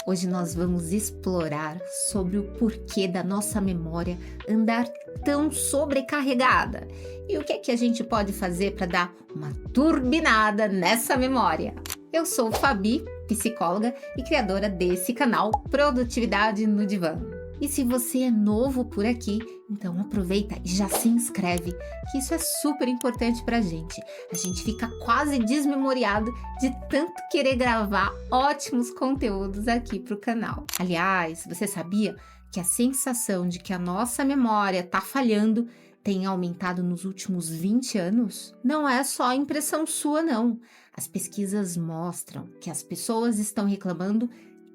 Hoje nós vamos explorar sobre o porquê da nossa memória andar tão sobrecarregada e o que é que a gente pode fazer para dar uma turbinada nessa memória. Eu sou Fabi, psicóloga e criadora desse canal Produtividade no Divã. E se você é novo por aqui, então aproveita e já se inscreve, que isso é super importante pra gente. A gente fica quase desmemoriado de tanto querer gravar ótimos conteúdos aqui pro canal. Aliás, você sabia que a sensação de que a nossa memória tá falhando tem aumentado nos últimos 20 anos? Não é só impressão sua, não. As pesquisas mostram que as pessoas estão reclamando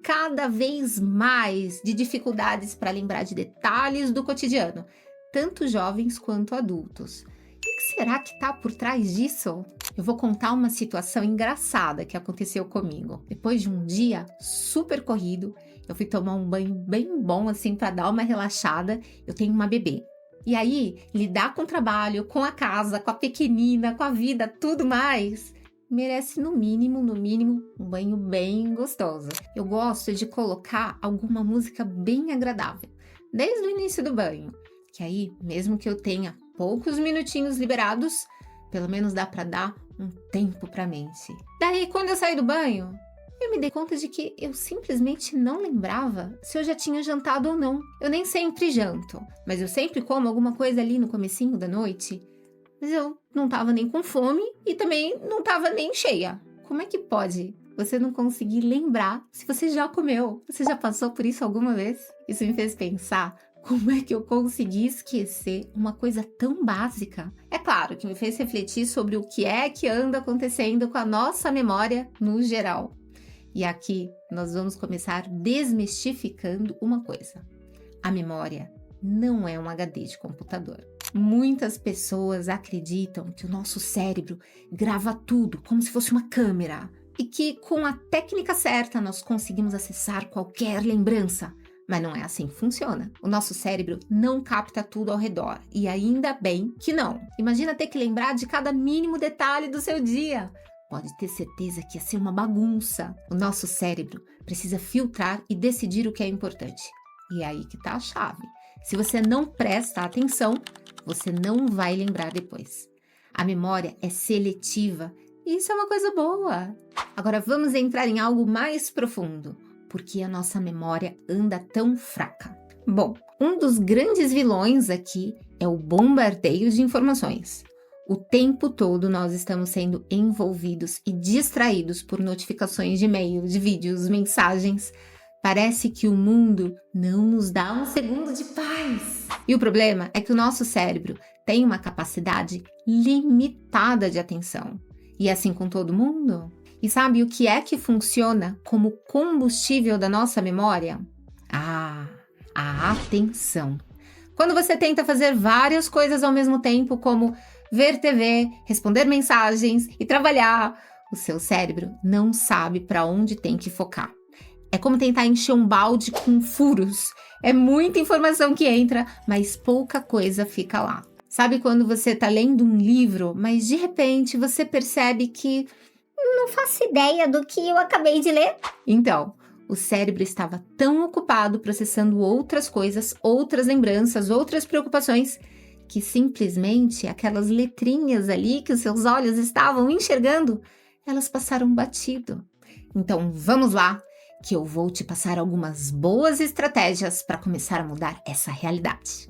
cada vez mais de dificuldades para lembrar de detalhes do cotidiano, tanto jovens quanto adultos. E o que será que está por trás disso? Eu vou contar uma situação engraçada que aconteceu comigo. Depois de um dia super corrido, eu fui tomar um banho bem bom assim para dar uma relaxada. Eu tenho uma bebê. E aí, lidar com o trabalho, com a casa, com a pequenina, com a vida, tudo mais, merece no mínimo, um banho bem gostoso. Eu gosto de colocar alguma música bem agradável, desde o início do banho, que aí, mesmo que eu tenha poucos minutinhos liberados, pelo menos dá para dar um tempo para a mente. Daí, quando eu saí do banho, eu me dei conta de que eu simplesmente não lembrava se eu já tinha jantado ou não. Eu nem sempre janto, mas eu sempre como alguma coisa ali no comecinho da noite. Mas eu não tava nem com fome e também não tava nem cheia. Como é que pode você não conseguir lembrar se você já comeu? Você já passou por isso alguma vez? Isso me fez pensar como é que eu consegui esquecer uma coisa tão básica. É claro que me fez refletir sobre o que é que anda acontecendo com a nossa memória no geral. E aqui nós vamos começar desmistificando uma coisa. A memória não é um HD de computador. Muitas pessoas acreditam que o nosso cérebro grava tudo como se fosse uma câmera e que com a técnica certa nós conseguimos acessar qualquer lembrança. Mas não é assim que funciona. O nosso cérebro não capta tudo ao redor e ainda bem que não. Imagina ter que lembrar de cada mínimo detalhe do seu dia. Pode ter certeza que ia ser uma bagunça. O nosso cérebro precisa filtrar e decidir o que é importante. E é aí que tá a chave. Se você não presta atenção, você não vai lembrar depois. A memória é seletiva e isso é uma coisa boa. Agora vamos entrar em algo mais profundo. Por que a nossa memória anda tão fraca? Bom, um dos grandes vilões aqui é o bombardeio de informações. O tempo todo nós estamos sendo envolvidos e distraídos por notificações de e-mail, de vídeos, mensagens. Parece que o mundo não nos dá um segundo de paz. E o problema é que o nosso cérebro tem uma capacidade limitada de atenção. E é assim com todo mundo? E sabe o que é que funciona como combustível da nossa memória? A atenção. Quando você tenta fazer várias coisas ao mesmo tempo, como ver TV, responder mensagens e trabalhar, o seu cérebro não sabe para onde tem que focar. É como tentar encher um balde com furos. É muita informação que entra, mas pouca coisa fica lá. Sabe quando você está lendo um livro, mas de repente você percebe que não faço ideia do que eu acabei de ler? Então, o cérebro estava tão ocupado processando outras coisas, outras lembranças, outras preocupações, que simplesmente aquelas letrinhas ali que os seus olhos estavam enxergando, elas passaram batido. Então, vamos lá, que eu vou te passar algumas boas estratégias para começar a mudar essa realidade.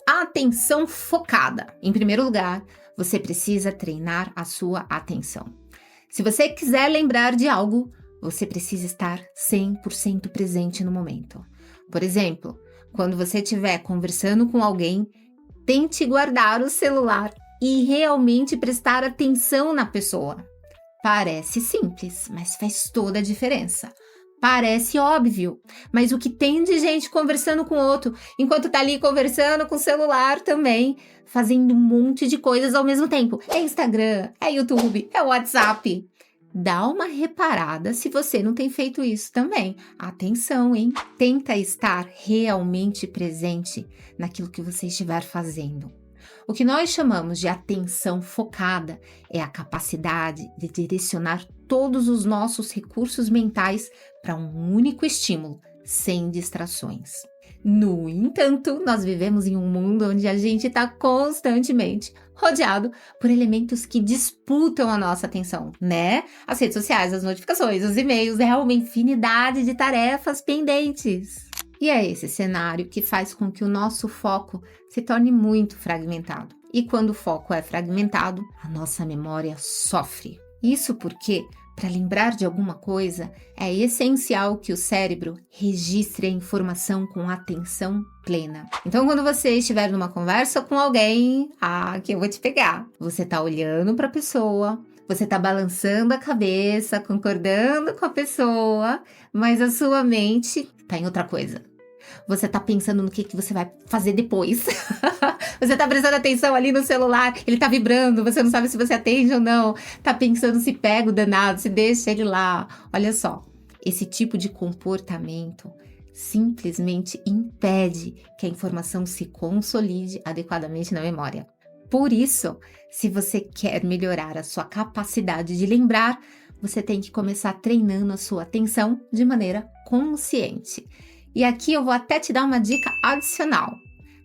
A atenção focada. Em primeiro lugar, você precisa treinar a sua atenção. Se você quiser lembrar de algo, você precisa estar 100% presente no momento. Por exemplo, quando você estiver conversando com alguém, tente guardar o celular e realmente prestar atenção na pessoa. Parece simples, mas faz toda a diferença. Parece óbvio, mas o que tem de gente conversando com outro, enquanto tá ali conversando com o celular também, fazendo um monte de coisas ao mesmo tempo. É Instagram, é YouTube, é WhatsApp. Dá uma reparada se você não tem feito isso também. Atenção, hein? Tenta estar realmente presente naquilo que você estiver fazendo. O que nós chamamos de atenção focada é a capacidade de direcionar todos os nossos recursos mentais para um único estímulo, sem distrações. No entanto, nós vivemos em um mundo onde a gente está constantemente rodeado por elementos que disputam a nossa atenção, né? As redes sociais, as notificações, os e-mails, é uma infinidade de tarefas pendentes. E é esse cenário que faz com que o nosso foco se torne muito fragmentado. E quando o foco é fragmentado, a nossa memória sofre. Isso porque, para lembrar de alguma coisa, é essencial que o cérebro registre a informação com atenção plena. Então, quando você estiver numa conversa com alguém, que eu vou te pegar. Você está olhando para a pessoa, você está balançando a cabeça, concordando com a pessoa, mas a sua mente está em outra coisa. Você tá pensando no que você vai fazer depois. Você tá prestando atenção ali no celular, ele tá vibrando, você não sabe se você atende ou não. Tá pensando se pega o danado, se deixa ele lá. Olha só, esse tipo de comportamento simplesmente impede que a informação se consolide adequadamente na memória. Por isso, se você quer melhorar a sua capacidade de lembrar, você tem que começar treinando a sua atenção de maneira consciente. E aqui eu vou até te dar uma dica adicional.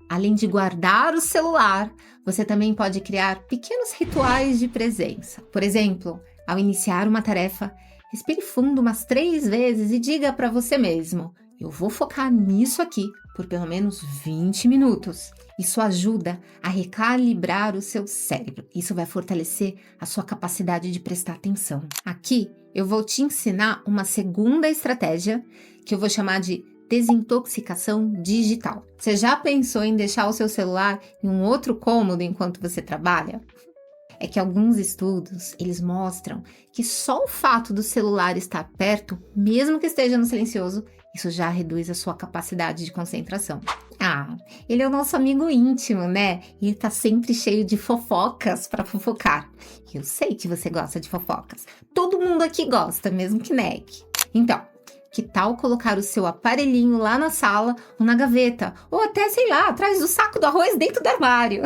Além de guardar o celular, você também pode criar pequenos rituais de presença. Por exemplo, ao iniciar uma tarefa, respire fundo umas 3 vezes e diga para você mesmo: eu vou focar nisso aqui por pelo menos 20 minutos. Isso ajuda a recalibrar o seu cérebro. Isso vai fortalecer a sua capacidade de prestar atenção. Aqui eu vou te ensinar uma segunda estratégia que eu vou chamar de desintoxicação digital. Você já pensou em deixar o seu celular em um outro cômodo enquanto você trabalha? É que alguns estudos, eles mostram que só o fato do celular estar perto, mesmo que esteja no silencioso, isso já reduz a sua capacidade de concentração. Ele é o nosso amigo íntimo, né? E ele tá sempre cheio de fofocas para fofocar. Eu sei que você gosta de fofocas. Todo mundo aqui gosta, mesmo que negue. Então, que tal colocar o seu aparelhinho lá na sala ou na gaveta? Ou até, sei lá, atrás do saco do arroz dentro do armário.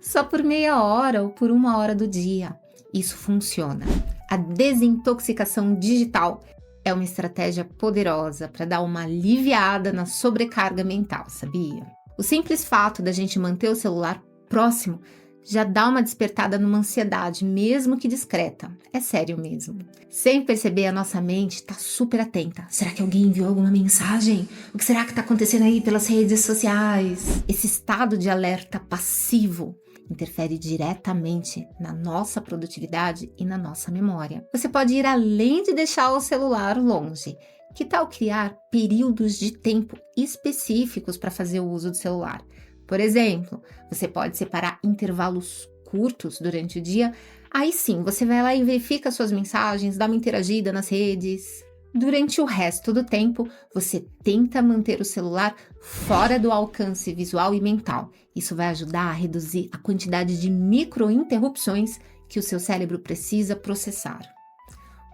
Só por meia hora ou por 1 hora do dia. Isso funciona. A desintoxicação digital é uma estratégia poderosa para dar uma aliviada na sobrecarga mental, sabia? O simples fato da gente manter o celular próximo já dá uma despertada numa ansiedade, mesmo que discreta. É sério mesmo. Sem perceber, a nossa mente está super atenta. Será que alguém enviou alguma mensagem? O que será que está acontecendo aí pelas redes sociais? Esse estado de alerta passivo interfere diretamente na nossa produtividade e na nossa memória. Você pode ir além de deixar o celular longe. Que tal criar períodos de tempo específicos para fazer o uso do celular? Por exemplo, você pode separar intervalos curtos durante o dia. Aí sim, você vai lá e verifica suas mensagens, dá uma interagida nas redes. Durante o resto do tempo, você tenta manter o celular fora do alcance visual e mental. Isso vai ajudar a reduzir a quantidade de micro-interrupções que o seu cérebro precisa processar.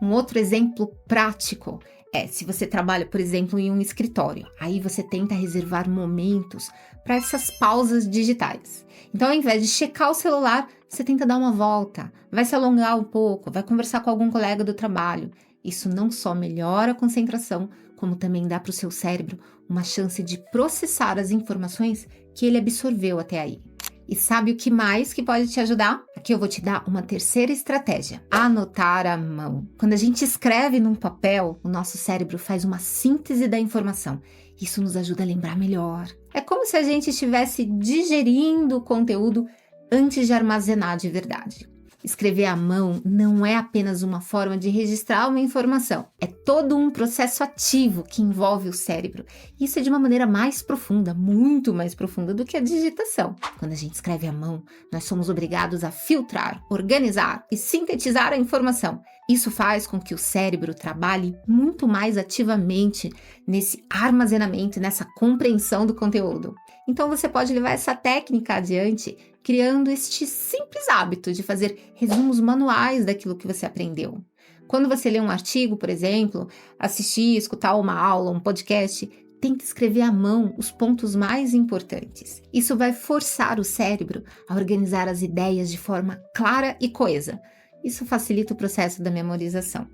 Um outro exemplo prático é se você trabalha, por exemplo, em um escritório. Aí você tenta reservar momentos para essas pausas digitais. Então, ao invés de checar o celular, você tenta dar uma volta, vai se alongar um pouco, vai conversar com algum colega do trabalho. Isso não só melhora a concentração, como também dá para o seu cérebro uma chance de processar as informações que ele absorveu até aí. E sabe o que mais que pode te ajudar? Aqui eu vou te dar uma terceira estratégia: anotar à mão. Quando a gente escreve num papel, o nosso cérebro faz uma síntese da informação. Isso nos ajuda a lembrar melhor. É como se a gente estivesse digerindo o conteúdo antes de armazenar de verdade. Escrever à mão não é apenas uma forma de registrar uma informação, é todo um processo ativo que envolve o cérebro. Isso é de uma maneira mais profunda, muito mais profunda do que a digitação. Quando a gente escreve à mão, nós somos obrigados a filtrar, organizar e sintetizar a informação. Isso faz com que o cérebro trabalhe muito mais ativamente nesse armazenamento, nessa compreensão do conteúdo. Então você pode levar essa técnica adiante, criando este simples hábito de fazer resumos manuais daquilo que você aprendeu. Quando você lê um artigo, por exemplo, assistir, escutar uma aula, um podcast, tenta escrever à mão os pontos mais importantes. Isso vai forçar o cérebro a organizar as ideias de forma clara e coesa. Isso facilita o processo da memorização.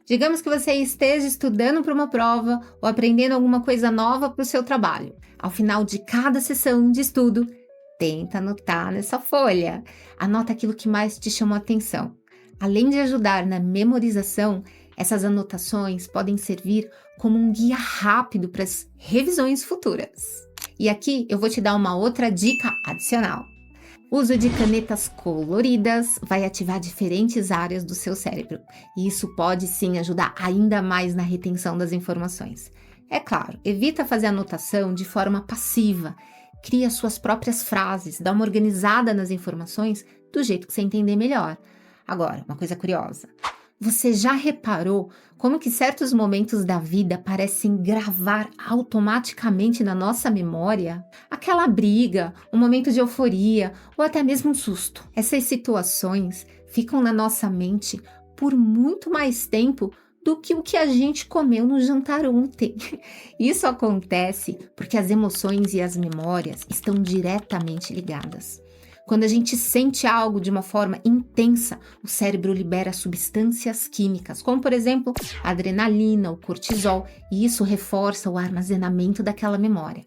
Digamos que você esteja estudando para uma prova ou aprendendo alguma coisa nova para o seu trabalho. Ao final de cada sessão de estudo, tenta anotar nessa folha. Anota aquilo que mais te chamou a atenção. Além de ajudar na memorização, essas anotações podem servir como um guia rápido para as revisões futuras. E aqui eu vou te dar uma outra dica adicional. O uso de canetas coloridas vai ativar diferentes áreas do seu cérebro, e isso pode sim ajudar ainda mais na retenção das informações. É claro, evita fazer anotação de forma passiva, cria suas próprias frases, dá uma organizada nas informações do jeito que você entender melhor. Agora, uma coisa curiosa. Você já reparou como que certos momentos da vida parecem gravar automaticamente na nossa memória? Aquela briga, um momento de euforia ou até mesmo um susto. Essas situações ficam na nossa mente por muito mais tempo do que o que a gente comeu no jantar ontem. Isso acontece porque as emoções e as memórias estão diretamente ligadas. Quando a gente sente algo de uma forma intensa, o cérebro libera substâncias químicas, como por exemplo a adrenalina, o cortisol, e isso reforça o armazenamento daquela memória.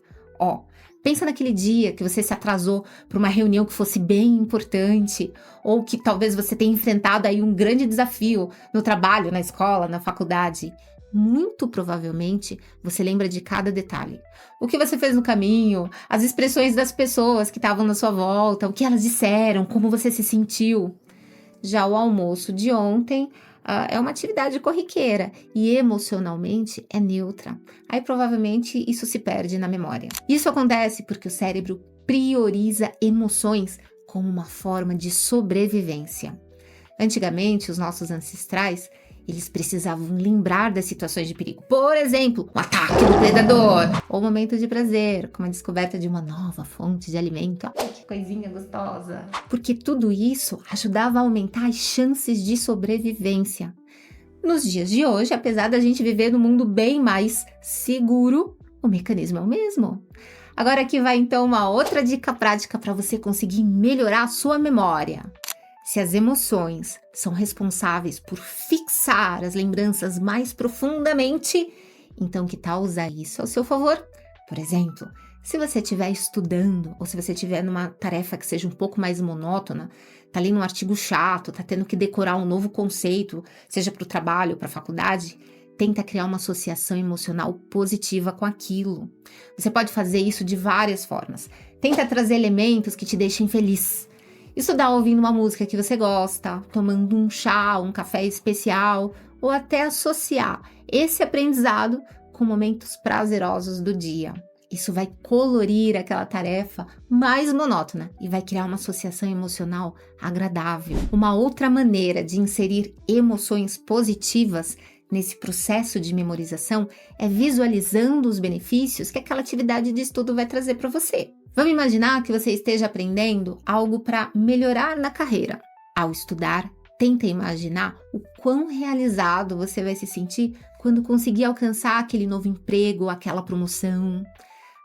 Pensa naquele dia que você se atrasou para uma reunião que fosse bem importante, ou que talvez você tenha enfrentado aí um grande desafio no trabalho, na escola, na faculdade. Muito provavelmente você lembra de cada detalhe. O que você fez no caminho, as expressões das pessoas que estavam na sua volta, o que elas disseram, como você se sentiu. Já o almoço de ontem é uma atividade corriqueira e emocionalmente é neutra. Aí provavelmente isso se perde na memória. Isso acontece porque o cérebro prioriza emoções como uma forma de sobrevivência. Antigamente, os nossos ancestrais eles precisavam lembrar das situações de perigo. Por exemplo, o ataque do predador. Ou um momento de prazer, como a descoberta de uma nova fonte de alimento. Ai, que coisinha gostosa. Porque tudo isso ajudava a aumentar as chances de sobrevivência. Nos dias de hoje, apesar da gente viver num mundo bem mais seguro, o mecanismo é o mesmo. Agora aqui vai então uma outra dica prática para você conseguir melhorar a sua memória. Se as emoções são responsáveis por fixar as lembranças mais profundamente, então que tal usar isso ao seu favor? Por exemplo, se você estiver estudando ou se você estiver numa tarefa que seja um pouco mais monótona, tá lendo um artigo chato, tá tendo que decorar um novo conceito, seja para o trabalho, para a faculdade, tenta criar uma associação emocional positiva com aquilo. Você pode fazer isso de várias formas. Tenta trazer elementos que te deixem feliz. Estudar ouvindo uma música que você gosta, tomando um chá, um café especial, ou até associar esse aprendizado com momentos prazerosos do dia. Isso vai colorir aquela tarefa mais monótona e vai criar uma associação emocional agradável. Uma outra maneira de inserir emoções positivas nesse processo de memorização é visualizando os benefícios que aquela atividade de estudo vai trazer para você. Vamos imaginar que você esteja aprendendo algo para melhorar na carreira. Ao estudar, tenta imaginar o quão realizado você vai se sentir quando conseguir alcançar aquele novo emprego, aquela promoção.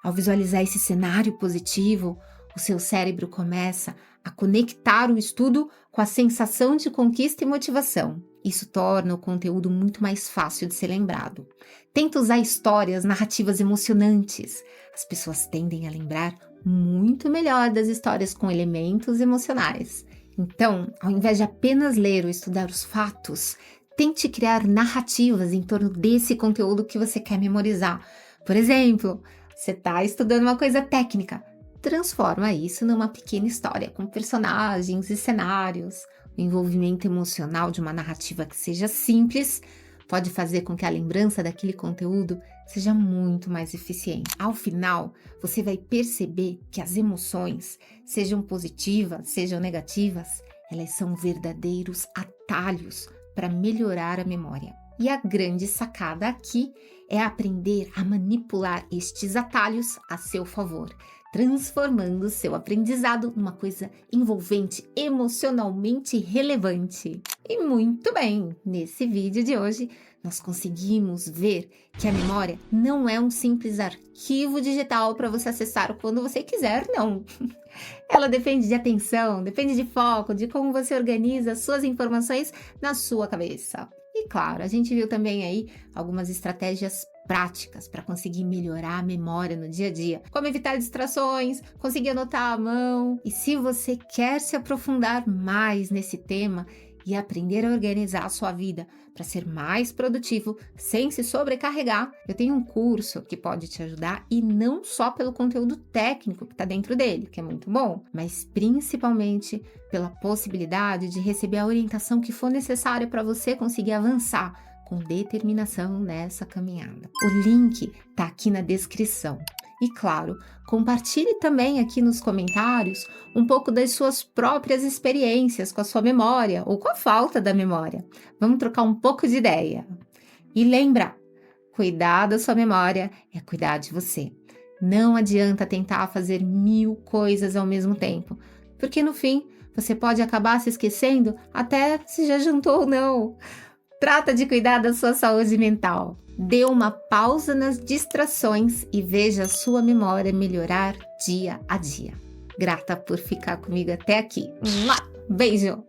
Ao visualizar esse cenário positivo, o seu cérebro começa a conectar o estudo com a sensação de conquista e motivação. Isso torna o conteúdo muito mais fácil de ser lembrado. Tenta usar histórias, narrativas emocionantes. As pessoas tendem a lembrar muito melhor das histórias com elementos emocionais. Então, ao invés de apenas ler ou estudar os fatos, tente criar narrativas em torno desse conteúdo que você quer memorizar. Por exemplo, você está estudando uma coisa técnica, transforma isso numa pequena história com personagens e cenários. O envolvimento emocional de uma narrativa que seja simples pode fazer com que a lembrança daquele conteúdo seja muito mais eficiente. Ao final, você vai perceber que as emoções, sejam positivas, sejam negativas, elas são verdadeiros atalhos para melhorar a memória. E a grande sacada aqui é aprender a manipular estes atalhos a seu favor, transformando o seu aprendizado numa coisa envolvente, emocionalmente relevante. E muito bem, nesse vídeo de hoje nós conseguimos ver que a memória não é um simples arquivo digital para você acessar quando você quiser, não. Ela depende de atenção, depende de foco, de como você organiza as suas informações na sua cabeça. E claro, a gente viu também aí algumas estratégias práticas para conseguir melhorar a memória no dia a dia, como evitar distrações, conseguir anotar à mão. E se você quer se aprofundar mais nesse tema e aprender a organizar a sua vida para ser mais produtivo sem se sobrecarregar, eu tenho um curso que pode te ajudar, e não só pelo conteúdo técnico que está dentro dele, que é muito bom, mas principalmente pela possibilidade de receber a orientação que for necessária para você conseguir avançar com determinação nessa caminhada. O link está aqui na descrição. E claro, compartilhe também aqui nos comentários um pouco das suas próprias experiências com a sua memória ou com a falta da memória. Vamos trocar um pouco de ideia. E lembra, cuidar da sua memória é cuidar de você. Não adianta tentar fazer 1000 coisas ao mesmo tempo, porque no fim você pode acabar se esquecendo até se já jantou ou não. Trata de cuidar da sua saúde mental. Dê uma pausa nas distrações e veja a sua memória melhorar dia a dia. Grata por ficar comigo até aqui. Beijo!